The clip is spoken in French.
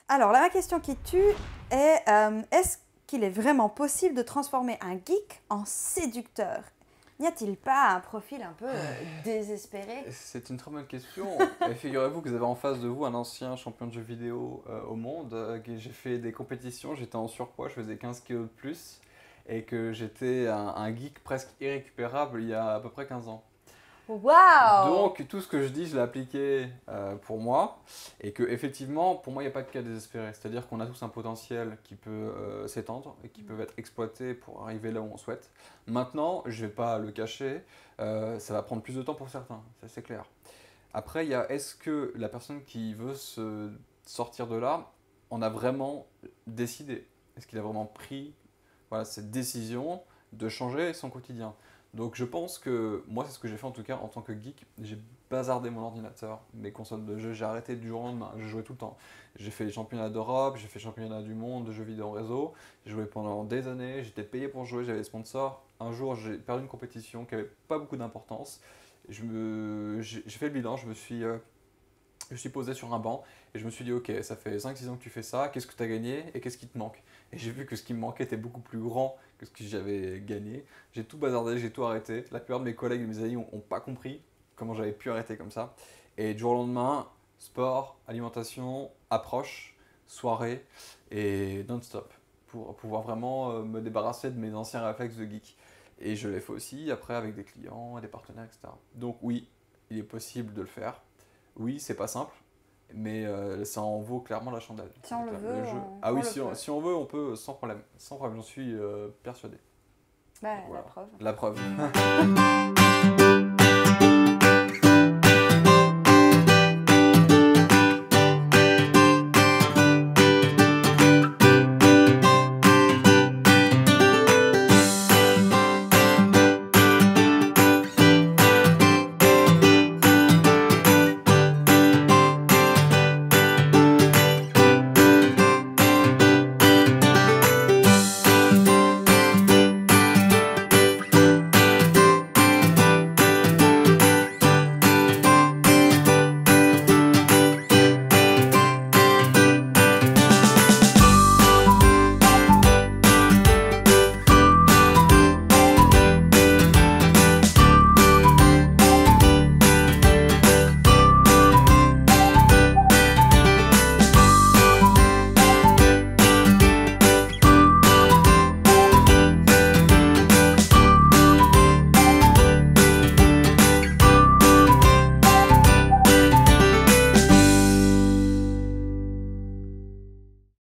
Alors, la question qui tue est est-ce qu'il est vraiment possible de transformer un geek en séducteur? N'y a-t-il pas un profil un peu désespéré? C'est une très bonne question. Et figurez-vous que vous avez en face de vous un ancien champion de jeux vidéo au monde. J'ai fait des compétitions, j'étais en surpoids, je faisais 15 kilos de plus. Et que j'étais un geek presque irrécupérable il y a à peu près 15 ans. Waouh! Donc tout ce que je dis, je l'ai appliqué pour moi et que effectivement, pour moi, il n'y a pas de cas désespéré. C'est-à-dire qu'on a tous un potentiel qui peut s'étendre et qui peut être exploité pour arriver là où on souhaite. Maintenant, je ne vais pas le cacher, ça va prendre plus de temps pour certains, ça c'est clair. Après, il y a est-ce que la personne qui veut se sortir de là en a vraiment décidé? Est-ce qu'il a vraiment pris voilà, cette décision de changer son quotidien? Donc je pense que moi c'est ce que j'ai fait en tout cas en tant que geek, j'ai bazardé mon ordinateur, mes consoles de jeu, j'ai arrêté du jour au lendemain, je jouais tout le temps. J'ai fait les championnats d'Europe, j'ai fait les championnats du monde de jeux vidéo en réseau, j'ai joué pendant des années, j'étais payé pour jouer, j'avais des sponsors. Un jour j'ai perdu une compétition qui avait pas beaucoup d'importance, j'ai fait le bilan, je me suis posé sur un banc et je me suis dit ok, ça fait 5-6 ans que tu fais ça, qu'est-ce que tu as gagné et qu'est-ce qui te manque? Et j'ai vu que ce qui me manquait était beaucoup plus grand que ce que j'avais gagné. J'ai tout bazardé, j'ai tout arrêté. La plupart de mes collègues et mes amis n'ont pas compris comment j'avais pu arrêter comme ça. Et du jour au lendemain, sport, alimentation, approche, soirée et non-stop pour pouvoir vraiment me débarrasser de mes anciens réflexes de geek. Et je l'ai fait aussi après avec des clients, des partenaires, etc. Donc oui, il est possible de le faire. Oui, c'est pas simple, mais ça en vaut clairement la chandelle. Si on le veut, Le jeu. Ah on oui, le peut. si on veut, on peut sans problème. Sans problème, j'en suis persuadé. Bah, la Voilà. preuve. La preuve.